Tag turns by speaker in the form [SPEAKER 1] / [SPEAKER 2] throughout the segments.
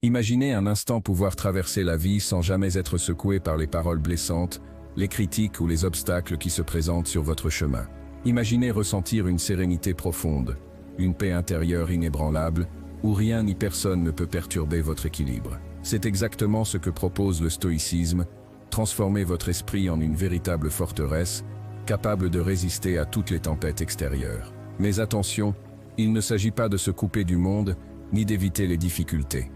[SPEAKER 1] Imaginez un instant pouvoir traverser la vie sans jamais être secoué par les paroles blessantes, les critiques ou les obstacles qui se présentent sur votre chemin. Imaginez ressentir une sérénité profonde, une paix intérieure inébranlable, où rien ni personne ne peut perturber votre équilibre. C'est exactement ce que propose le stoïcisme, transformer votre esprit en une véritable forteresse, capable de résister à toutes les tempêtes extérieures. Mais attention, il ne s'agit pas de se couper du monde, ni d'éviter les difficultés.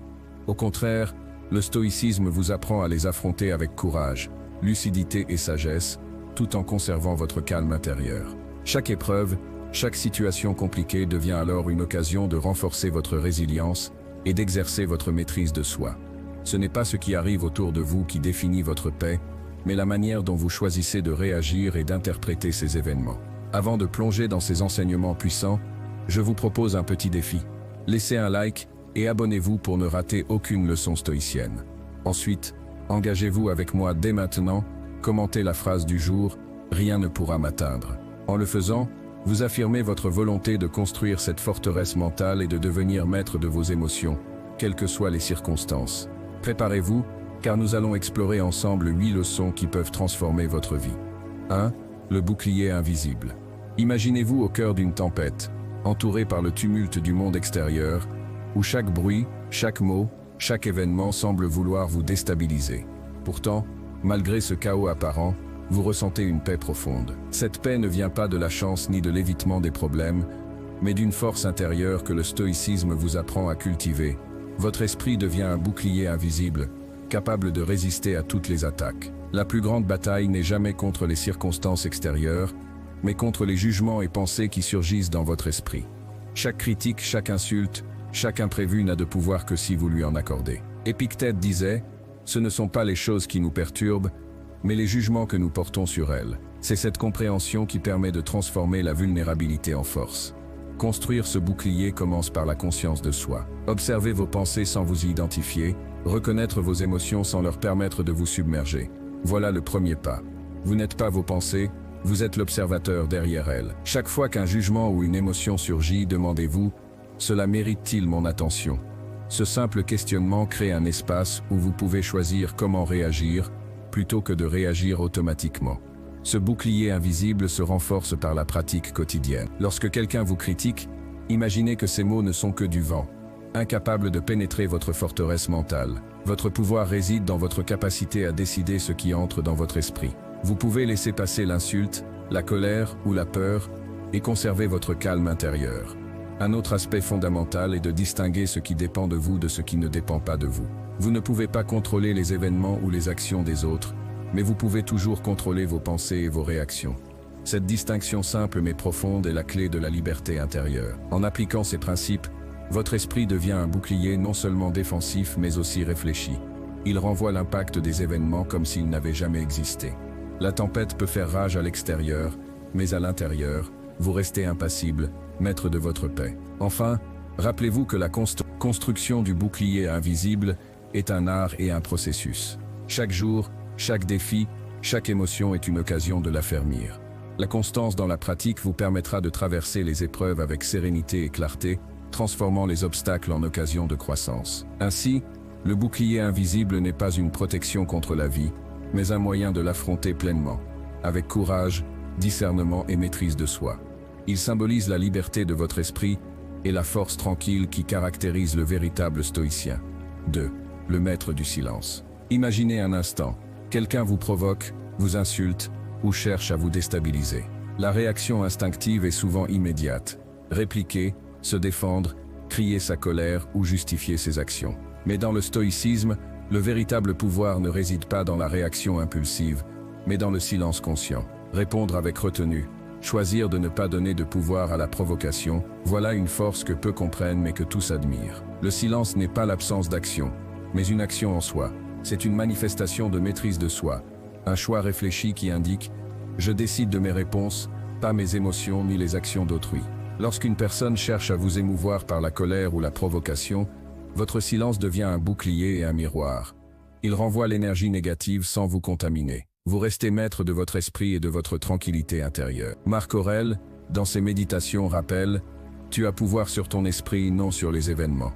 [SPEAKER 1] Au contraire, le stoïcisme vous apprend à les affronter avec courage, lucidité et sagesse, tout en conservant votre calme intérieur. Chaque épreuve, chaque situation compliquée devient alors une occasion de renforcer votre résilience et d'exercer votre maîtrise de soi. Ce n'est pas ce qui arrive autour de vous qui définit votre paix, mais la manière dont vous choisissez de réagir et d'interpréter ces événements. Avant de plonger dans ces enseignements puissants, je vous propose un petit défi. Laissez un like et abonnez-vous pour ne rater aucune leçon stoïcienne. Ensuite, engagez-vous avec moi dès maintenant, commentez la phrase du jour « Rien ne pourra m'atteindre ». En le faisant, vous affirmez votre volonté de construire cette forteresse mentale et de devenir maître de vos émotions, quelles que soient les circonstances. Préparez-vous, car nous allons explorer ensemble 8 leçons qui peuvent transformer votre vie. 1. Le bouclier invisible. Imaginez-vous au cœur d'une tempête, entouré par le tumulte du monde extérieur, où chaque bruit, chaque mot, chaque événement semble vouloir vous déstabiliser. Pourtant, malgré ce chaos apparent, vous ressentez une paix profonde. Cette paix ne vient pas de la chance ni de l'évitement des problèmes, mais d'une force intérieure que le stoïcisme vous apprend à cultiver. Votre esprit devient un bouclier invisible, capable de résister à toutes les attaques. La plus grande bataille n'est jamais contre les circonstances extérieures, mais contre les jugements et pensées qui surgissent dans votre esprit. Chaque critique, chaque insulte, chaque imprévu n'a de pouvoir que si vous lui en accordez. Épictète disait « Ce ne sont pas les choses qui nous perturbent, mais les jugements que nous portons sur elles. » C'est cette compréhension qui permet de transformer la vulnérabilité en force. Construire ce bouclier commence par la conscience de soi. Observez vos pensées sans vous y identifier, reconnaître vos émotions sans leur permettre de vous submerger. Voilà le premier pas. Vous n'êtes pas vos pensées, vous êtes l'observateur derrière elles. Chaque fois qu'un jugement ou une émotion surgit, demandez-vous « Cela mérite-t-il mon attention ?» Ce simple questionnement crée un espace où vous pouvez choisir comment réagir, plutôt que de réagir automatiquement. Ce bouclier invisible se renforce par la pratique quotidienne. Lorsque quelqu'un vous critique, imaginez que ces mots ne sont que du vent, incapables de pénétrer votre forteresse mentale. Votre pouvoir réside dans votre capacité à décider ce qui entre dans votre esprit. Vous pouvez laisser passer l'insulte, la colère ou la peur et conserver votre calme intérieur. Un autre aspect fondamental est de distinguer ce qui dépend de vous de ce qui ne dépend pas de vous. Vous ne pouvez pas contrôler les événements ou les actions des autres, mais vous pouvez toujours contrôler vos pensées et vos réactions. Cette distinction simple mais profonde est la clé de la liberté intérieure. En appliquant ces principes, votre esprit devient un bouclier non seulement défensif mais aussi réfléchi. Il renvoie l'impact des événements comme s'ils n'avaient jamais existé. La tempête peut faire rage à l'extérieur, mais à l'intérieur, vous restez impassible, maître de votre paix. Enfin, rappelez-vous que la construction du bouclier invisible est un art et un processus. Chaque jour, chaque défi, chaque émotion est une occasion de l'affermir. La constance dans la pratique vous permettra de traverser les épreuves avec sérénité et clarté, transformant les obstacles en occasions de croissance. Ainsi, le bouclier invisible n'est pas une protection contre la vie, mais un moyen de l'affronter pleinement, avec courage, discernement et maîtrise de soi. Il symbolise la liberté de votre esprit et la force tranquille qui caractérise le véritable stoïcien. 2. Le maître du silence. Imaginez un instant. Quelqu'un vous provoque, vous insulte ou cherche à vous déstabiliser. La réaction instinctive est souvent immédiate. Répliquer, se défendre, crier sa colère ou justifier ses actions. Mais dans le stoïcisme, le véritable pouvoir ne réside pas dans la réaction impulsive, mais dans le silence conscient. Répondre avec retenue, choisir de ne pas donner de pouvoir à la provocation, voilà une force que peu comprennent mais que tous admirent. Le silence n'est pas l'absence d'action, mais une action en soi. C'est une manifestation de maîtrise de soi, un choix réfléchi qui indique « Je décide de mes réponses, pas mes émotions ni les actions d'autrui ». Lorsqu'une personne cherche à vous émouvoir par la colère ou la provocation, votre silence devient un bouclier et un miroir. Il renvoie l'énergie négative sans vous contaminer. Vous restez maître de votre esprit et de votre tranquillité intérieure. Marc Aurèle, dans ses méditations, rappelle « Tu as pouvoir sur ton esprit, non sur les événements ».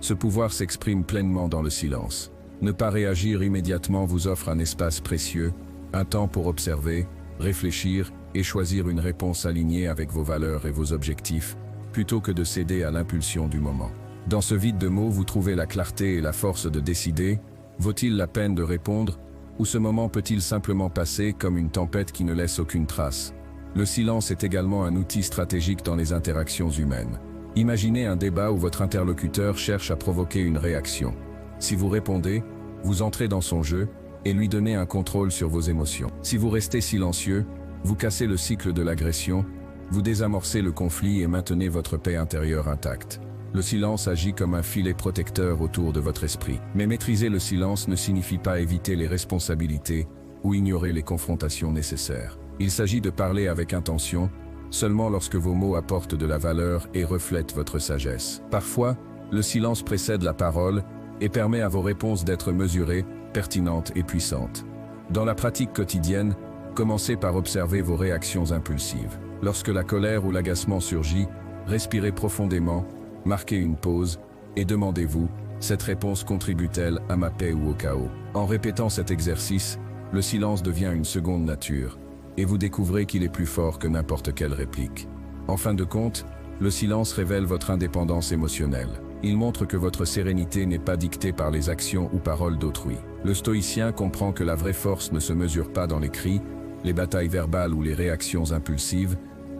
[SPEAKER 1] Ce pouvoir s'exprime pleinement dans le silence. Ne pas réagir immédiatement vous offre un espace précieux, un temps pour observer, réfléchir et choisir une réponse alignée avec vos valeurs et vos objectifs, plutôt que de céder à l'impulsion du moment. Dans ce vide de mots, vous trouvez la clarté et la force de décider. Vaut-il la peine de répondre, ou ce moment peut-il simplement passer comme une tempête qui ne laisse aucune trace? Le silence est également un outil stratégique dans les interactions humaines. Imaginez un débat où votre interlocuteur cherche à provoquer une réaction. Si vous répondez, vous entrez dans son jeu et lui donnez un contrôle sur vos émotions. Si vous restez silencieux, vous cassez le cycle de l'agression, vous désamorcez le conflit et maintenez votre paix intérieure intacte. Le silence agit comme un filet protecteur autour de votre esprit. Mais maîtriser le silence ne signifie pas éviter les responsabilités ou ignorer les confrontations nécessaires. Il s'agit de parler avec intention, seulement lorsque vos mots apportent de la valeur et reflètent votre sagesse. Parfois, le silence précède la parole et permet à vos réponses d'être mesurées, pertinentes et puissantes. Dans la pratique quotidienne, commencez par observer vos réactions impulsives. Lorsque la colère ou l'agacement surgit, respirez profondément, marquez une pause et demandez-vous, cette réponse contribue-t-elle à ma paix ou au chaos? En répétant cet exercice, le silence devient une seconde nature, et vous découvrez qu'il est plus fort que n'importe quelle réplique. En fin de compte, le silence révèle votre indépendance émotionnelle. Il montre que votre sérénité n'est pas dictée par les actions ou paroles d'autrui. Le stoïcien comprend que la vraie force ne se mesure pas dans les cris, les batailles verbales ou les réactions impulsives,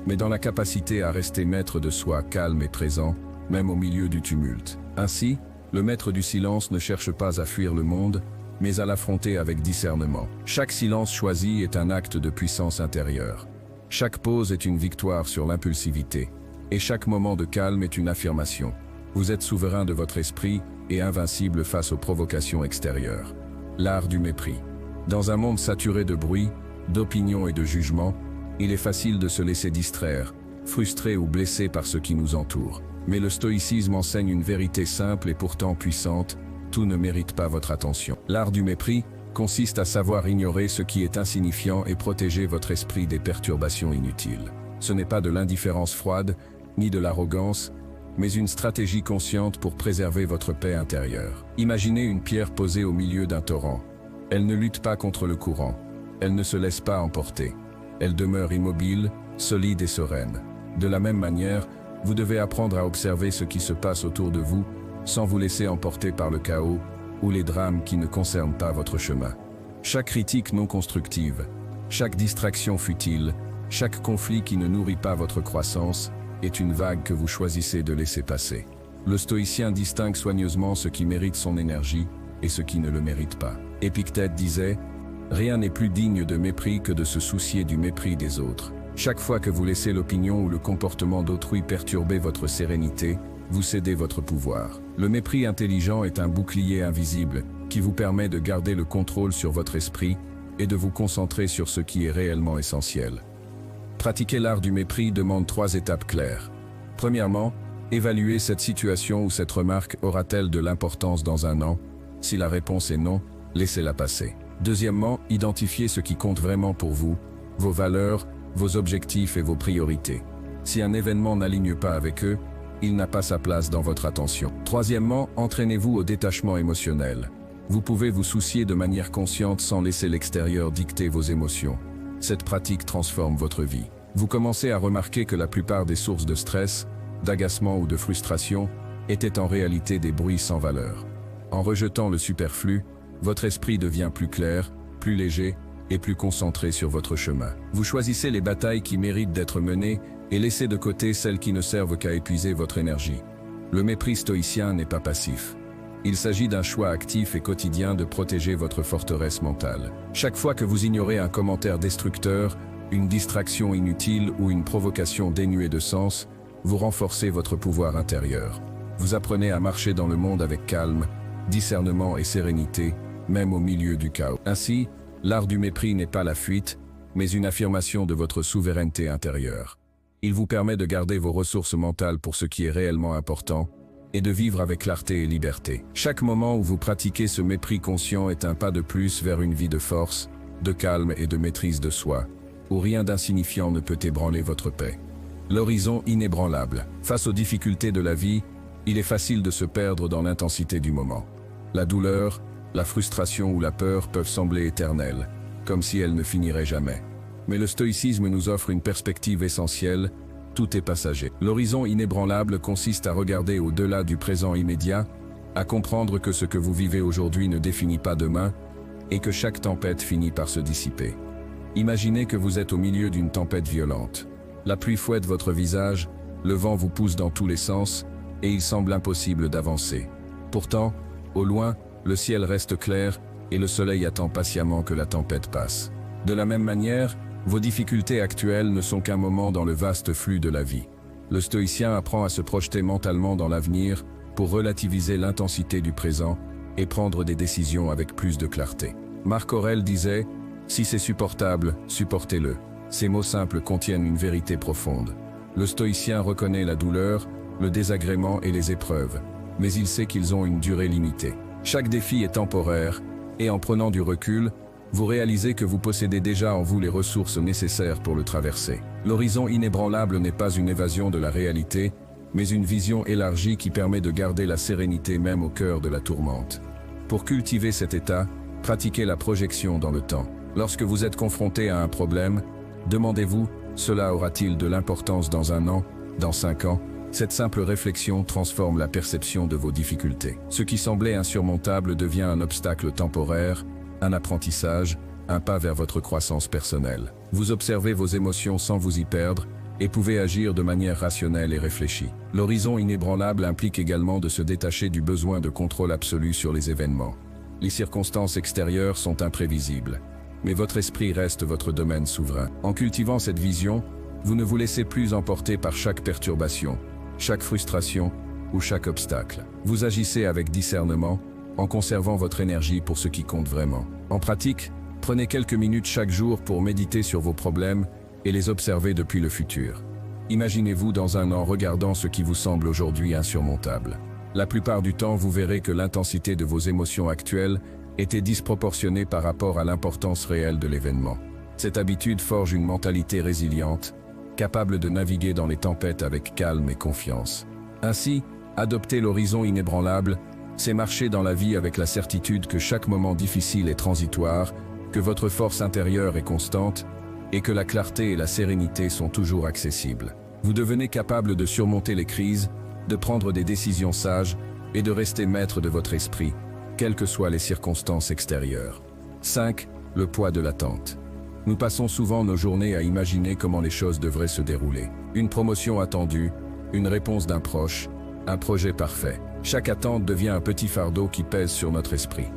[SPEAKER 1] mais dans la capacité à rester maître de soi, calme et présent, même au milieu du tumulte. Ainsi, le maître du silence ne cherche pas à fuir le monde, mais à l'affronter avec discernement. Chaque silence choisi est un acte de puissance intérieure. Chaque pause est une victoire sur l'impulsivité, et chaque moment de calme est une affirmation. Vous êtes souverain de votre esprit et invincible face aux provocations extérieures. L'art du mépris. Dans un monde saturé de bruit, d'opinions et de jugements, il est facile de se laisser distraire, frustré ou blessé par ce qui nous entoure. Mais le stoïcisme enseigne une vérité simple et pourtant puissante: tout ne mérite pas votre attention. L'art du mépris consiste à savoir ignorer ce qui est insignifiant et protéger votre esprit des perturbations inutiles. Ce n'est pas de l'indifférence froide, ni de l'arrogance, mais une stratégie consciente pour préserver votre paix intérieure. Imaginez une pierre posée au milieu d'un torrent. Elle ne lutte pas contre le courant. Elle ne se laisse pas emporter. Elle demeure immobile, solide et sereine. De la même manière, vous devez apprendre à observer ce qui se passe autour de vous, sans vous laisser emporter par le chaos ou les drames qui ne concernent pas votre chemin. Chaque critique non constructive, chaque distraction futile, chaque conflit qui ne nourrit pas votre croissance est une vague que vous choisissez de laisser passer. Le stoïcien distingue soigneusement ce qui mérite son énergie et ce qui ne le mérite pas. Épictète disait « Rien n'est plus digne de mépris que de se soucier du mépris des autres ». Chaque fois que vous laissez l'opinion ou le comportement d'autrui perturber votre sérénité, vous cédez votre pouvoir. Le mépris intelligent est un bouclier invisible qui vous permet de garder le contrôle sur votre esprit et de vous concentrer sur ce qui est réellement essentiel. Pratiquer l'art du mépris demande 3 étapes claires. Premièrement, évaluer cette situation ou cette remarque aura-t-elle de l'importance dans un an? Si la réponse est non, laissez-la passer. Deuxièmement, identifier ce qui compte vraiment pour vous, vos valeurs, vos objectifs et vos priorités. Si un événement n'aligne pas avec eux, il n'a pas sa place dans votre attention. Troisièmement, entraînez-vous au détachement émotionnel. Vous pouvez vous soucier de manière consciente sans laisser l'extérieur dicter vos émotions. Cette pratique transforme votre vie. Vous commencez à remarquer que la plupart des sources de stress, d'agacement ou de frustration étaient en réalité des bruits sans valeur. En rejetant le superflu, votre esprit devient plus clair, plus léger et plus concentré sur votre chemin. Vous choisissez les batailles qui méritent d'être menées et laissez de côté celles qui ne servent qu'à épuiser votre énergie. Le mépris stoïcien n'est pas passif. Il s'agit d'un choix actif et quotidien de protéger votre forteresse mentale. Chaque fois que vous ignorez un commentaire destructeur, une distraction inutile ou une provocation dénuée de sens, vous renforcez votre pouvoir intérieur. Vous apprenez à marcher dans le monde avec calme, discernement et sérénité, même au milieu du chaos. Ainsi, l'art du mépris n'est pas la fuite, mais une affirmation de votre souveraineté intérieure. Il vous permet de garder vos ressources mentales pour ce qui est réellement important et de vivre avec clarté et liberté. Chaque moment où vous pratiquez ce mépris conscient est un pas de plus vers une vie de force, de calme et de maîtrise de soi, où rien d'insignifiant ne peut ébranler votre paix. L'horizon inébranlable. Face aux difficultés de la vie, Il est facile de se perdre dans l'intensité du moment. La douleur, la frustration ou la peur peuvent sembler éternelles, comme si elles ne finiraient jamais. Mais le stoïcisme nous offre une perspective essentielle, tout est passager. L'horizon inébranlable consiste à regarder au-delà du présent immédiat, à comprendre que ce que vous vivez aujourd'hui ne définit pas demain, et que chaque tempête finit par se dissiper. Imaginez que vous êtes au milieu d'une tempête violente. La pluie fouette votre visage, le vent vous pousse dans tous les sens, et il semble impossible d'avancer. Pourtant, au loin, le ciel reste clair, et le soleil attend patiemment que la tempête passe. De la même manière, vos difficultés actuelles ne sont qu'un moment dans le vaste flux de la vie. Le stoïcien apprend à se projeter mentalement dans l'avenir pour relativiser l'intensité du présent et prendre des décisions avec plus de clarté. Marc Aurèle disait « Si c'est supportable, supportez-le ». Ces mots simples contiennent une vérité profonde. Le stoïcien reconnaît la douleur, le désagrément et les épreuves, mais il sait qu'ils ont une durée limitée. Chaque défi est temporaire, et en prenant du recul, vous réalisez que vous possédez déjà en vous les ressources nécessaires pour le traverser. L'horizon inébranlable n'est pas une évasion de la réalité, mais une vision élargie qui permet de garder la sérénité même au cœur de la tourmente. Pour cultiver cet état, pratiquez la projection dans le temps. Lorsque vous êtes confronté à un problème, demandez-vous, cela aura-t-il de l'importance dans 1 an, dans 5 ans? Cette simple réflexion transforme la perception de vos difficultés. Ce qui semblait insurmontable devient un obstacle temporaire, un apprentissage, un pas vers votre croissance personnelle. Vous observez vos émotions sans vous y perdre et pouvez agir de manière rationnelle et réfléchie. L'horizon inébranlable implique également de se détacher du besoin de contrôle absolu sur les événements. Les circonstances extérieures sont imprévisibles, mais votre esprit reste votre domaine souverain. En cultivant cette vision, vous ne vous laissez plus emporter par chaque perturbation, chaque frustration ou chaque obstacle. Vous agissez avec discernement, en conservant votre énergie pour ce qui compte vraiment. En pratique, prenez quelques minutes chaque jour pour méditer sur vos problèmes et les observer depuis le futur. Imaginez-vous dans 1 an regardant ce qui vous semble aujourd'hui insurmontable. La plupart du temps, vous verrez que l'intensité de vos émotions actuelles était disproportionnée par rapport à l'importance réelle de l'événement. Cette habitude forge une mentalité résiliente, capable de naviguer dans les tempêtes avec calme et confiance. Ainsi, adopter l'horizon inébranlable, c'est marcher dans la vie avec la certitude que chaque moment difficile est transitoire, que votre force intérieure est constante, et que la clarté et la sérénité sont toujours accessibles. Vous devenez capable de surmonter les crises, de prendre des décisions sages, et de rester maître de votre esprit, quelles que soient les circonstances extérieures. 5. Le poids de l'attente. Nous passons souvent nos journées à imaginer comment les choses devraient se dérouler. Une promotion attendue, une réponse d'un proche, un projet parfait. Chaque attente devient un petit fardeau qui pèse sur notre esprit.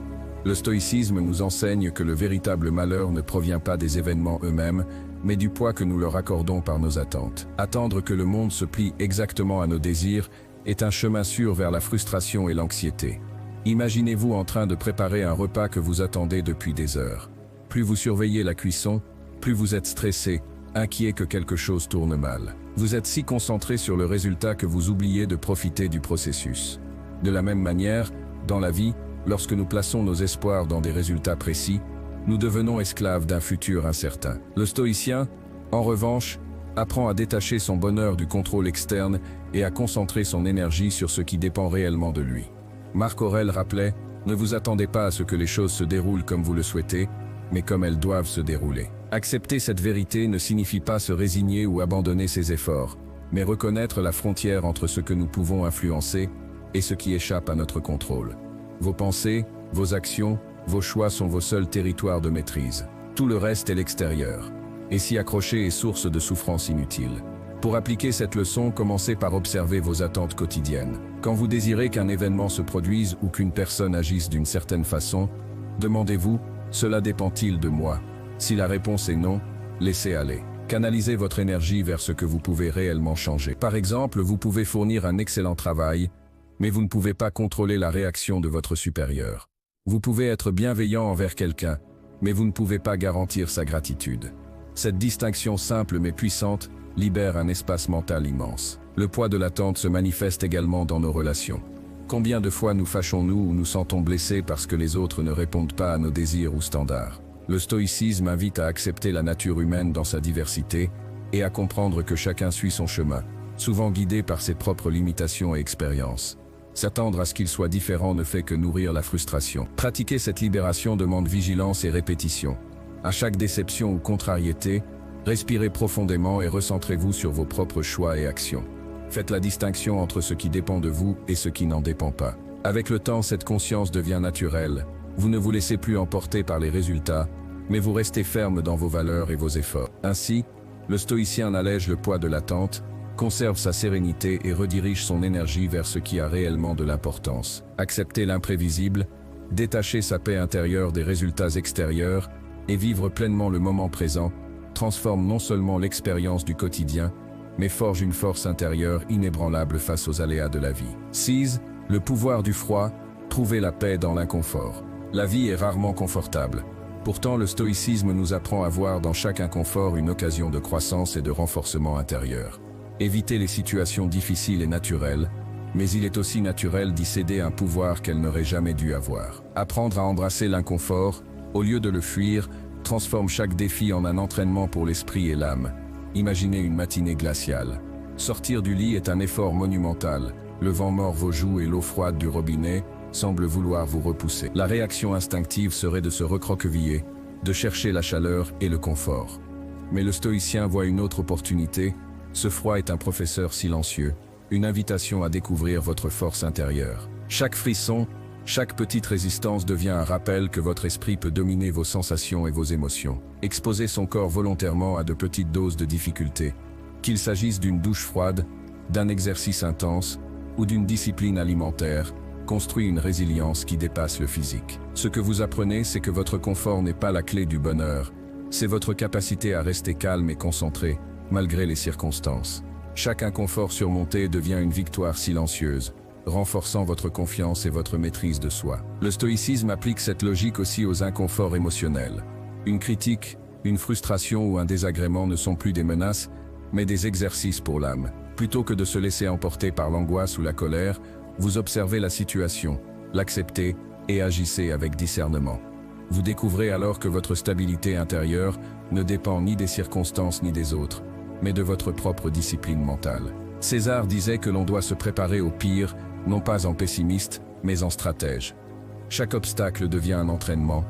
[SPEAKER 1] Le stoïcisme nous enseigne que le véritable malheur ne provient pas des événements eux-mêmes, mais du poids que nous leur accordons par nos attentes. Attendre que le monde se plie exactement à nos désirs est un chemin sûr vers la frustration et l'anxiété. Imaginez-vous en train de préparer un repas que vous attendez depuis des heures. Plus vous surveillez la cuisson, plus vous êtes stressé, inquiet que quelque chose tourne mal. Vous êtes si concentré sur le résultat que vous oubliez de profiter du processus. De la même manière, dans la vie, lorsque nous plaçons nos espoirs dans des résultats précis, nous devenons esclaves d'un futur incertain. Le stoïcien, en revanche, apprend à détacher son bonheur du contrôle externe et à concentrer son énergie sur ce qui dépend réellement de lui. Marc Aurèle rappelait « Ne vous attendez pas à ce que les choses se déroulent comme vous le souhaitez, mais comme elles doivent se dérouler. » Accepter cette vérité ne signifie pas se résigner ou abandonner ses efforts, mais reconnaître la frontière entre ce que nous pouvons influencer et ce qui échappe à notre contrôle. Vos pensées, vos actions, vos choix sont vos seuls territoires de maîtrise. Tout le reste est l'extérieur. Et s'y accrocher est source de souffrance inutile. Pour appliquer cette leçon, commencez par observer vos attentes quotidiennes. Quand vous désirez qu'un événement se produise ou qu'une personne agisse d'une certaine façon, demandez-vous, cela dépend-il de moi? Si la réponse est non, laissez aller. Canalisez votre énergie vers ce que vous pouvez réellement changer. Par exemple, vous pouvez fournir un excellent travail, mais vous ne pouvez pas contrôler la réaction de votre supérieur. Vous pouvez être bienveillant envers quelqu'un, mais vous ne pouvez pas garantir sa gratitude. Cette distinction simple mais puissante libère un espace mental immense. Le poids de l'attente se manifeste également dans nos relations. Combien de fois nous fâchons-nous ou nous sentons blessés parce que les autres ne répondent pas à nos désirs ou standards? Le stoïcisme invite à accepter la nature humaine dans sa diversité et à comprendre que chacun suit son chemin, souvent guidé par ses propres limitations et expériences. S'attendre à ce qu'il soit différent ne fait que nourrir la frustration. Pratiquer cette libération demande vigilance et répétition. À chaque déception ou contrariété, respirez profondément et recentrez-vous sur vos propres choix et actions. Faites la distinction entre ce qui dépend de vous et ce qui n'en dépend pas. Avec le temps, cette conscience devient naturelle. Vous ne vous laissez plus emporter par les résultats, mais vous restez ferme dans vos valeurs et vos efforts. Ainsi, le stoïcien allège le poids de l'attente, conserve sa sérénité et redirige son énergie vers ce qui a réellement de l'importance. Accepter l'imprévisible, détacher sa paix intérieure des résultats extérieurs et vivre pleinement le moment présent transforme non seulement l'expérience du quotidien, mais forge une force intérieure inébranlable face aux aléas de la vie. 6. Le pouvoir du froid, trouver la paix dans l'inconfort. La vie est rarement confortable. Pourtant, le stoïcisme nous apprend à voir dans chaque inconfort une occasion de croissance et de renforcement intérieur. Éviter les situations difficiles est naturel, mais il est aussi naturel d'y céder un pouvoir qu'elle n'aurait jamais dû avoir. Apprendre à embrasser l'inconfort, au lieu de le fuir, transforme chaque défi en un entraînement pour l'esprit et l'âme. Imaginez une matinée glaciale. Sortir du lit est un effort monumental. Le vent mord vos joues et l'eau froide du robinet semble vouloir vous repousser. La réaction instinctive serait de se recroqueviller, de chercher la chaleur et le confort. Mais le stoïcien voit une autre opportunité. Ce froid est un professeur silencieux, une invitation à découvrir votre force intérieure. Chaque frisson, chaque petite résistance devient un rappel que votre esprit peut dominer vos sensations et vos émotions. Exposer son corps volontairement à de petites doses de difficulté, qu'il s'agisse d'une douche froide, d'un exercice intense ou d'une discipline alimentaire, construit une résilience qui dépasse le physique. Ce que vous apprenez, c'est que votre confort n'est pas la clé du bonheur, c'est votre capacité à rester calme et concentré, malgré les circonstances. Chaque inconfort surmonté devient une victoire silencieuse, renforçant votre confiance et votre maîtrise de soi. Le stoïcisme applique cette logique aussi aux inconforts émotionnels. Une critique, une frustration ou un désagrément ne sont plus des menaces, mais des exercices pour l'âme. Plutôt que de se laisser emporter par l'angoisse ou la colère, vous observez la situation, l'acceptez et agissez avec discernement. Vous découvrez alors que votre stabilité intérieure ne dépend ni des circonstances ni des autres, mais de votre propre discipline mentale. César disait que l'on doit se préparer au pire, non pas en pessimiste, mais en stratège. Chaque obstacle devient un entraînement,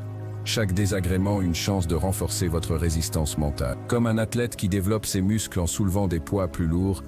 [SPEAKER 1] chaque désagrément une chance de renforcer votre résistance mentale. Comme un athlète qui développe ses muscles en soulevant des poids plus lourds,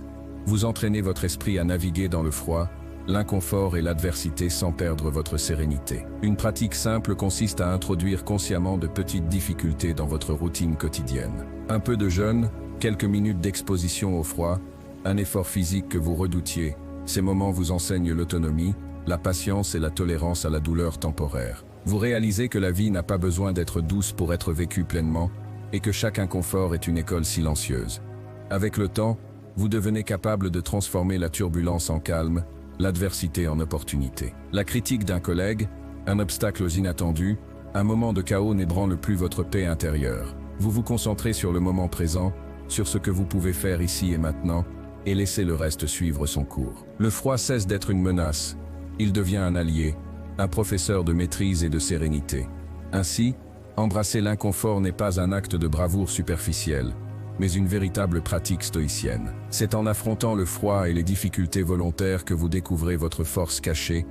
[SPEAKER 1] vous entraînez votre esprit à naviguer dans le froid, l'inconfort et l'adversité sans perdre votre sérénité. Une pratique simple consiste à introduire consciemment de petites difficultés dans votre routine quotidienne. Un peu de jeûne, quelques minutes d'exposition au froid, un effort physique que vous redoutiez. Ces moments vous enseignent l'autonomie, la patience et la tolérance à la douleur temporaire. Vous réalisez que la vie n'a pas besoin d'être douce pour être vécue pleinement et que chaque inconfort est une école silencieuse. Avec le temps, vous devenez capable de transformer la turbulence en calme, l'adversité en opportunité. La critique d'un collègue, un obstacle inattendu, un moment de chaos n'ébranle plus votre paix intérieure. Vous vous concentrez sur le moment présent, sur ce que vous pouvez faire ici et maintenant, et laissez le reste suivre son cours. Le froid cesse d'être une menace. Il devient un allié, un professeur de maîtrise et de sérénité. Ainsi, embrasser l'inconfort n'est pas un acte de bravoure superficielle, mais une véritable pratique stoïcienne. C'est en affrontant le froid et les difficultés volontaires que vous découvrez votre force cachée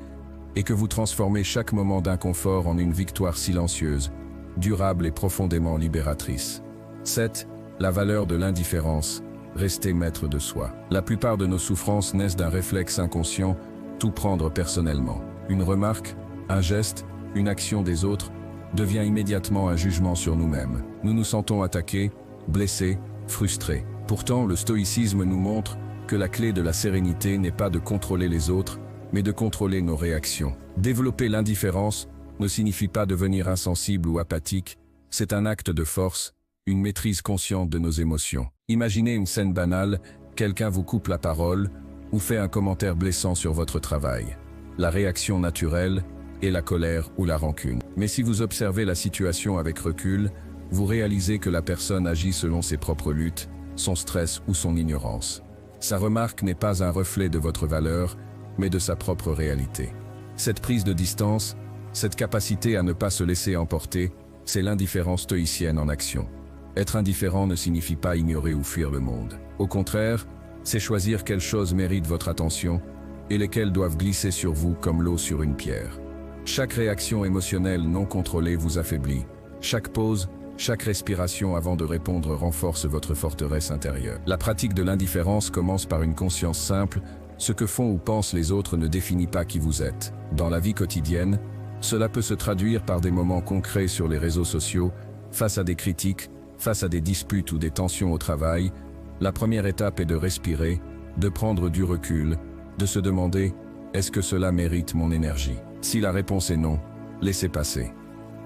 [SPEAKER 1] et que vous transformez chaque moment d'inconfort en une victoire silencieuse, durable et profondément libératrice. 7. La valeur de l'indifférence. Rester maître de soi. La plupart de nos souffrances naissent d'un réflexe inconscient, tout prendre personnellement. Une remarque, un geste, une action des autres devient immédiatement un jugement sur nous-mêmes. Nous nous sentons attaqués, blessés, frustrés. Pourtant, le stoïcisme nous montre que la clé de la sérénité n'est pas de contrôler les autres, mais de contrôler nos réactions. Développer l'indifférence ne signifie pas devenir insensible ou apathique, c'est un acte de force, une maîtrise consciente de nos émotions. Imaginez une scène banale, quelqu'un vous coupe la parole ou fait un commentaire blessant sur votre travail. La réaction naturelle est la colère ou la rancune. Mais si vous observez la situation avec recul, vous réalisez que la personne agit selon ses propres luttes, son stress ou son ignorance. Sa remarque n'est pas un reflet de votre valeur, mais de sa propre réalité. Cette prise de distance, cette capacité à ne pas se laisser emporter, c'est l'indifférence stoïcienne en action. Être indifférent ne signifie pas ignorer ou fuir le monde. Au contraire, C'est choisir quelles choses méritent votre attention et lesquelles doivent glisser sur vous comme l'eau sur une pierre. Chaque réaction émotionnelle non contrôlée vous affaiblit. Chaque pause, chaque respiration avant de répondre renforce votre forteresse intérieure. La pratique de l'indifférence commence par une conscience simple. Ce que font ou pensent les autres ne définit pas qui vous êtes. Dans la vie quotidienne, cela peut se traduire par des moments concrets sur les réseaux sociaux, face à des critiques, face à des disputes ou des tensions au travail. La première étape est de respirer, de prendre du recul, de se demander « Est-ce que cela mérite mon énergie ?» Si la réponse est non, laissez passer.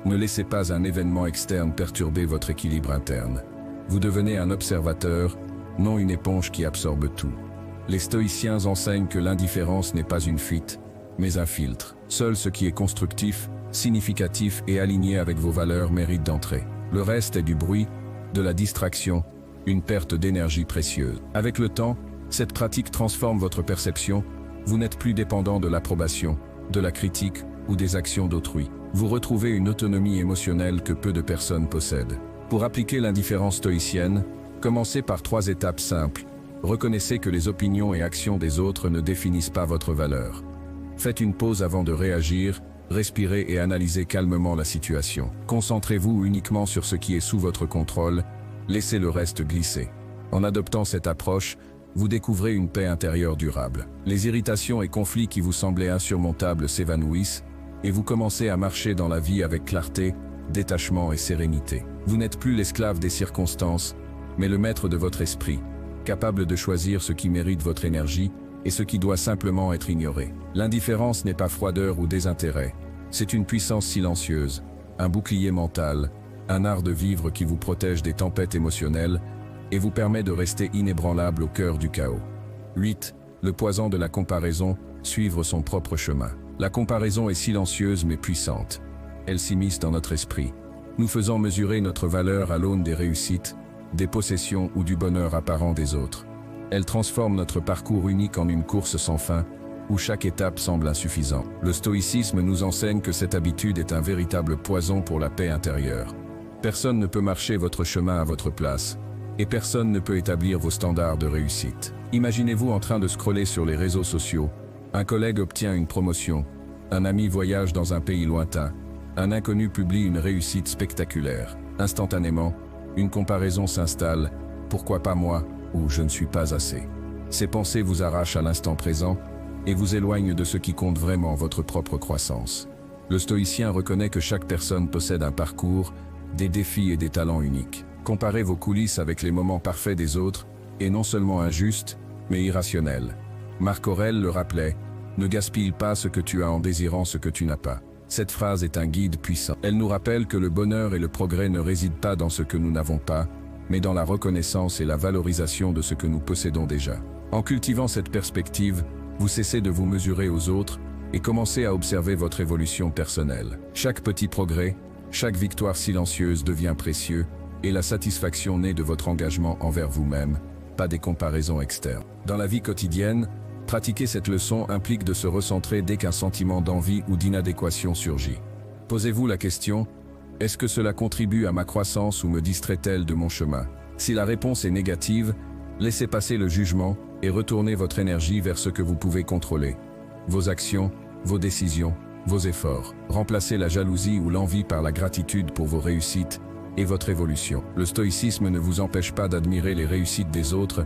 [SPEAKER 1] Ne laissez pas un événement externe perturber votre équilibre interne. Vous devenez un observateur, non une éponge qui absorbe tout. Les stoïciens enseignent que l'indifférence n'est pas une fuite, mais un filtre. Seul ce qui est constructif, significatif et aligné avec vos valeurs mérite d'entrer. Le reste est du bruit, de la distraction, une perte d'énergie précieuse. Avec le temps, cette pratique transforme votre perception. Vous n'êtes plus dépendant de l'approbation, de la critique ou des actions d'autrui. Vous retrouvez une autonomie émotionnelle que peu de personnes possèdent. Pour appliquer l'indifférence stoïcienne, commencez par 3 étapes simples. Reconnaissez que les opinions et actions des autres ne définissent pas votre valeur. Faites une pause avant de réagir, respirez et analysez calmement la situation. Concentrez-vous uniquement sur ce qui est sous votre contrôle, laissez le reste glisser. En adoptant cette approche, vous découvrez une paix intérieure durable. Les irritations et conflits qui vous semblaient insurmontables s'évanouissent, et vous commencez à marcher dans la vie avec clarté, détachement et sérénité. Vous n'êtes plus l'esclave des circonstances, mais le maître de votre esprit, capable de choisir ce qui mérite votre énergie et ce qui doit simplement être ignoré. L'indifférence n'est pas froideur ou désintérêt, c'est une puissance silencieuse, un bouclier mental, un art de vivre qui vous protège des tempêtes émotionnelles et vous permet de rester inébranlable au cœur du chaos. 8. Le poison de la comparaison, suivre son propre chemin. La comparaison est silencieuse mais puissante. Elle s'immisce dans notre esprit, nous faisant mesurer notre valeur à l'aune des réussites, des possessions ou du bonheur apparent des autres. Elle transforme notre parcours unique en une course sans fin, où chaque étape semble insuffisante. Le stoïcisme nous enseigne que cette habitude est un véritable poison pour la paix intérieure. Personne ne peut marcher votre chemin à votre place, et personne ne peut établir vos standards de réussite. Imaginez-vous en train de scroller sur les réseaux sociaux. Un collègue obtient une promotion, un ami voyage dans un pays lointain, un inconnu publie une réussite spectaculaire. Instantanément, une comparaison s'installe, pourquoi pas moi, ou je ne suis pas assez. Ces pensées vous arrachent à l'instant présent et vous éloignent de ce qui compte vraiment, votre propre croissance. Le stoïcien reconnaît que chaque personne possède un parcours, des défis et des talents uniques. Comparez vos coulisses avec les moments parfaits des autres est non seulement injuste, mais irrationnel. Marc Aurèle le rappelait, « Ne gaspille pas ce que tu as en désirant ce que tu n'as pas ». Cette phrase est un guide puissant. Elle nous rappelle que le bonheur et le progrès ne résident pas dans ce que nous n'avons pas, mais dans la reconnaissance et la valorisation de ce que nous possédons déjà. En cultivant cette perspective, vous cessez de vous mesurer aux autres et commencez à observer votre évolution personnelle. Chaque petit progrès, chaque victoire silencieuse devient précieux, et la satisfaction naît de votre engagement envers vous-même, pas des comparaisons externes. Dans la vie quotidienne, pratiquer cette leçon implique de se recentrer dès qu'un sentiment d'envie ou d'inadéquation surgit. Posez-vous la question, est-ce que cela contribue à ma croissance ou me distrait-elle de mon chemin? Si la réponse est négative, laissez passer le jugement et retournez votre énergie vers ce que vous pouvez contrôler. Vos actions, vos décisions, vos efforts. Remplacez la jalousie ou l'envie par la gratitude pour vos réussites et votre évolution. Le stoïcisme ne vous empêche pas d'admirer les réussites des autres,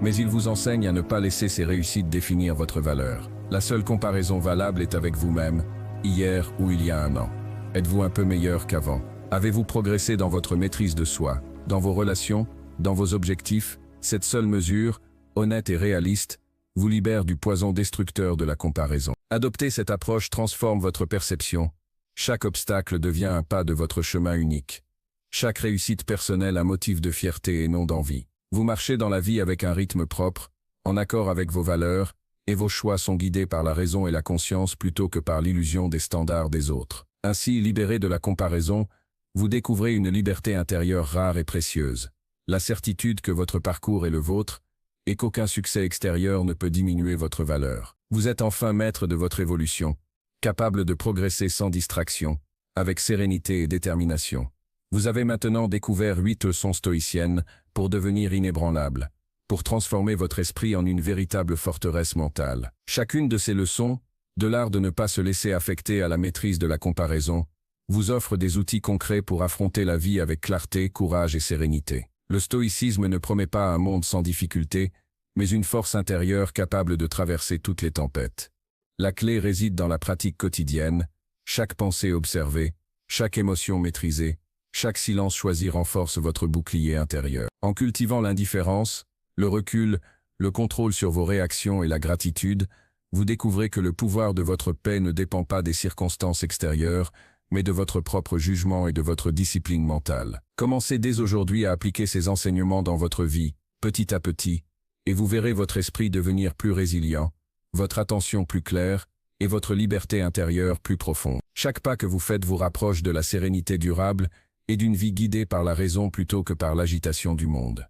[SPEAKER 1] mais il vous enseigne à ne pas laisser ces réussites définir votre valeur. La seule comparaison valable est avec vous-même, hier ou il y a un an. Êtes-vous un peu meilleur qu'avant? Avez-vous progressé dans votre maîtrise de soi, dans vos relations, dans vos objectifs? Cette seule mesure, honnête et réaliste, vous libère du poison destructeur de la comparaison. Adopter cette approche transforme votre perception. Chaque obstacle devient un pas de votre chemin unique. Chaque réussite personnelle un motif de fierté et non d'envie. Vous marchez dans la vie avec un rythme propre, en accord avec vos valeurs, et vos choix sont guidés par la raison et la conscience plutôt que par l'illusion des standards des autres. Ainsi, libéré de la comparaison, vous découvrez une liberté intérieure rare et précieuse. La certitude que votre parcours est le vôtre, et qu'aucun succès extérieur ne peut diminuer votre valeur. Vous êtes enfin maître de votre évolution, capable de progresser sans distraction, avec sérénité et détermination. Vous avez maintenant découvert 8 leçons stoïciennes pour devenir inébranlable. pour transformer votre esprit en une véritable forteresse mentale. Chacune de ces leçons, de l'art de ne pas se laisser affecter à la maîtrise de la comparaison, vous offre des outils concrets pour affronter la vie avec clarté, courage et sérénité. Le stoïcisme ne promet pas un monde sans difficultés, mais une force intérieure capable de traverser toutes les tempêtes. La clé réside dans la pratique quotidienne, chaque pensée observée, chaque émotion maîtrisée, chaque silence choisi renforce votre bouclier intérieur. En cultivant l'indifférence, le recul, le contrôle sur vos réactions et la gratitude, vous découvrez que le pouvoir de votre paix ne dépend pas des circonstances extérieures, mais de votre propre jugement et de votre discipline mentale. Commencez dès aujourd'hui à appliquer ces enseignements dans votre vie, petit à petit, et vous verrez votre esprit devenir plus résilient, votre attention plus claire, et votre liberté intérieure plus profonde. Chaque pas que vous faites vous rapproche de la sérénité durable et d'une vie guidée par la raison plutôt que par l'agitation du monde.